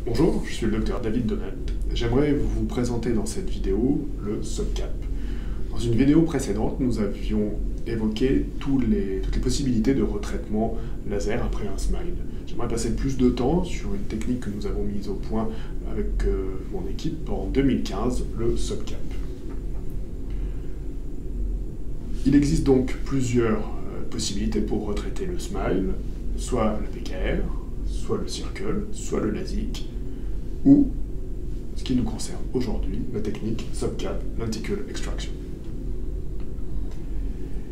Bonjour, je suis le docteur David Donat. J'aimerais vous présenter dans cette vidéo le SubCap. Dans une vidéo précédente, nous avions évoqué toutes les possibilités de retraitement laser après un smile. J'aimerais passer plus de temps sur une technique que nous avons mise au point avec mon équipe en 2015, le SubCap. Il existe donc plusieurs possibilités pour retraiter le smile, soit la PKR, soit le Circle, soit le LASIK, ou, ce qui nous concerne aujourd'hui, la technique SubCap Lenticle Extraction.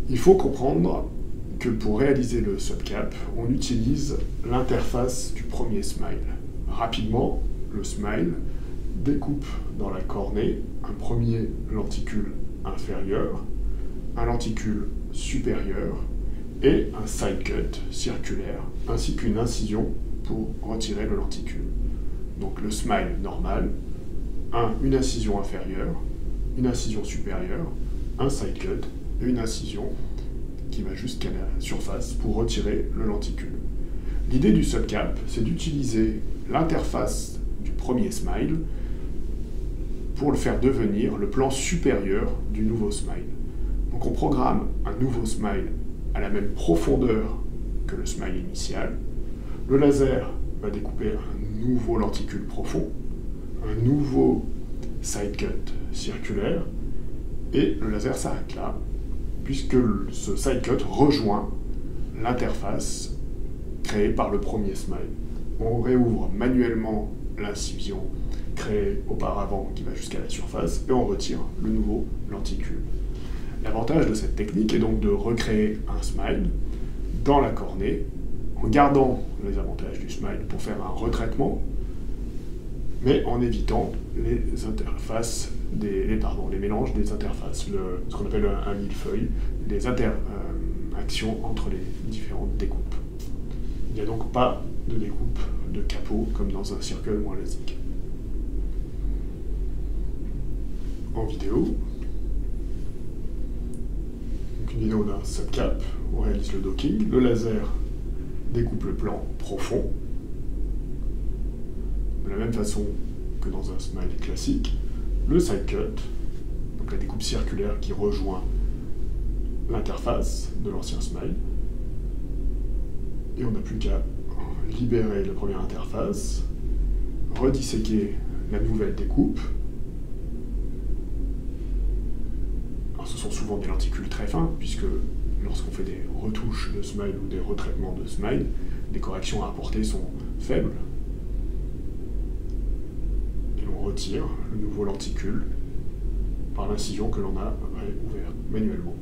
Il faut comprendre que pour réaliser le SubCap, on utilise l'interface du premier smile. Rapidement, le smile découpe dans la cornée un premier lenticule inférieur, un lenticule supérieur et un side cut circulaire, ainsi qu'une incision pour retirer le lenticule. Donc le smile normal, une incision inférieure, une incision supérieure, un side cut et une incision qui va jusqu'à la surface pour retirer le lenticule. L'idée du SubCap, c'est d'utiliser l'interface du premier smile pour le faire devenir le plan supérieur du nouveau smile. Donc on programme un nouveau smile à la même profondeur que le smile initial. Le laser va découper un nouveau lenticule profond, un nouveau side cut circulaire, et le laser s'arrête là, puisque ce side cut rejoint l'interface créée par le premier smile. On réouvre manuellement l'incision créée auparavant qui va jusqu'à la surface, et on retire le nouveau lenticule. L'avantage de cette technique est donc de recréer un smile dans la cornée, en gardant les avantages du smile pour faire un retraitement, mais en évitant les interfaces, les mélanges des interfaces, ce qu'on appelle un millefeuille, les interactions entre les différentes découpes. Il n'y a donc pas de découpe de capot comme dans un Circle ou un LASIK. En vidéo, une vidéo d'un SubCap, on réalise le docking, le laser découpe le plan profond, de la même façon que dans un smile classique, le side cut, donc la découpe circulaire qui rejoint l'interface de l'ancien smile, et on n'a plus qu'à libérer la première interface, redisséquer la nouvelle découpe. Alors ce sont souvent des lenticules très fins, puisque lorsqu'on fait des retouches de smile ou des retraitements de smile, les corrections à apporter sont faibles. Et l'on retire le nouveau lenticule par l'incision que l'on a ouverte manuellement.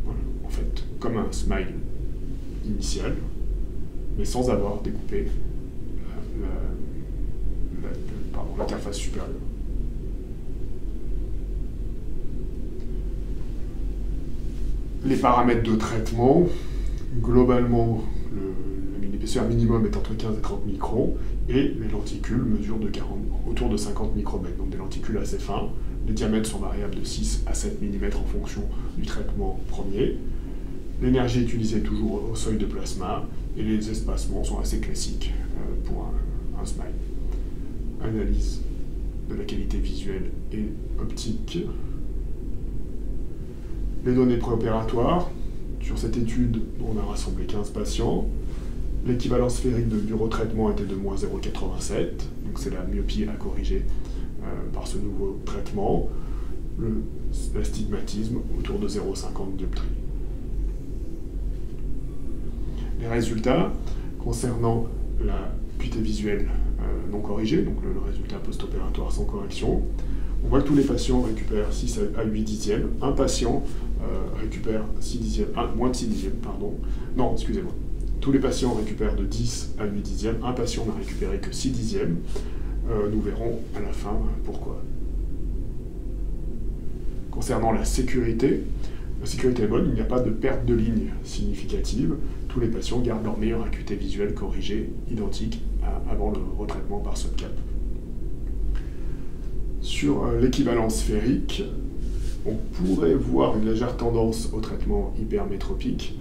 Voilà. En fait, comme un smile initial, mais sans avoir découpé l'interface supérieure. Les paramètres de traitement, globalement, l'épaisseur minimum est entre 15 et 30 microns, et les lenticules mesurent autour de 50 micromètres, donc des lenticules assez fins. Les diamètres sont variables de 6 à 7 mm en fonction du traitement premier. L'énergie utilisée est toujours au seuil de plasma, et les espacements sont assez classiques pour un smile. Analyse de la qualité visuelle et optique. Les données préopératoires. Sur cette étude, on a rassemblé 15 patients. L'équivalence sphérique du retraitement était de moins 0,87, donc c'est la myopie à corriger par ce nouveau traitement. L'astigmatisme autour de 0,50 dioptrie. Les résultats concernant la acuité visuelle non corrigée, donc le résultat post-opératoire sans correction. On voit que tous les patients récupèrent 6 à 8 dixièmes. Un patient récupère 6 dixièmes, moins de 6 dixièmes, pardon. Non, excusez-moi. Tous les patients récupèrent de 10 à 8 dixièmes. Un patient n'a récupéré que 6 dixièmes. Nous verrons à la fin pourquoi. Concernant la sécurité est bonne, il n'y a pas de perte de ligne significative. Tous les patients gardent leur meilleure acuité visuelle corrigée, identique avant le retraitement par SubCap. Sur l'équivalence sphérique, on pourrait voir une légère tendance au traitement hypermétropique,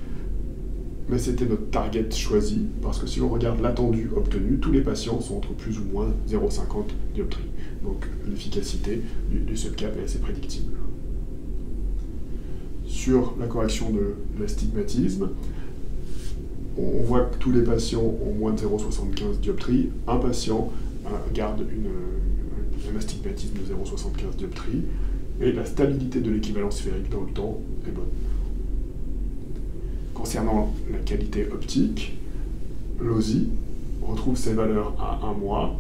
mais c'était notre target choisi, parce que si l'on regarde l'attendu obtenu, tous les patients sont entre plus ou moins 0,50 dioptries. Donc l'efficacité du subcap est assez prédictible. Sur la correction de l'astigmatisme, on voit que tous les patients ont moins de 0,75 dioptries. Un patient garde un astigmatisme de 0,75 dioptries, et la stabilité de l'équivalence sphérique dans le temps est bonne. Concernant la qualité optique, l'OSI retrouve ses valeurs à 1 mois.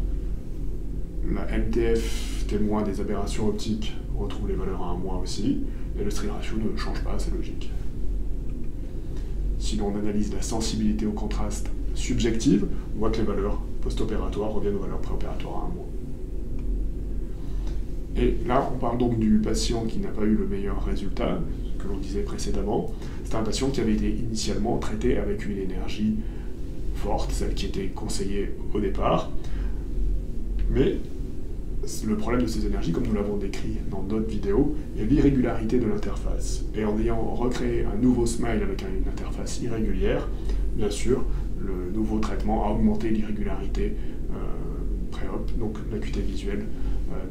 La MTF, témoin des aberrations optiques, retrouve les valeurs à 1 mois aussi. Et le STRI ratio ne change pas, c'est logique. Si l'on analyse la sensibilité au contraste subjective, on voit que les valeurs post-opératoires reviennent aux valeurs préopératoires à 1 mois. Et là, on parle donc du patient qui n'a pas eu le meilleur résultat, que l'on disait précédemment. C'est un patient qui avait été initialement traité avec une énergie forte, celle qui était conseillée au départ. Mais le problème de ces énergies, comme nous l'avons décrit dans d'autres vidéos, est l'irrégularité de l'interface. Et en ayant recréé un nouveau smile avec une interface irrégulière, bien sûr, le nouveau traitement a augmenté l'irrégularité pré-op, donc l'acuité visuelle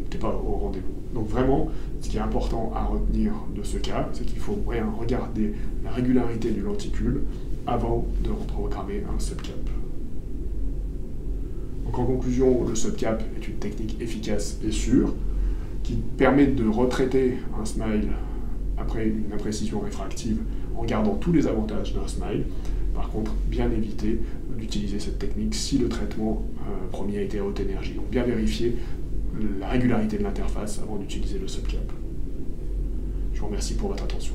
n'était pas au rendez-vous. Donc vraiment, ce qui est important à retenir de ce cas, c'est qu'il faut regarder la régularité du lenticule avant de reprogrammer un subcap. Donc en conclusion, le subcap est une technique efficace et sûre qui permet de retraiter un smile après une imprécision réfractive en gardant tous les avantages d'un smile. Par contre, bien éviter d'utiliser cette technique si le traitement premier a été à haute énergie. Donc bien vérifier la régularité de l'interface avant d'utiliser le subcap. Je vous remercie pour votre attention.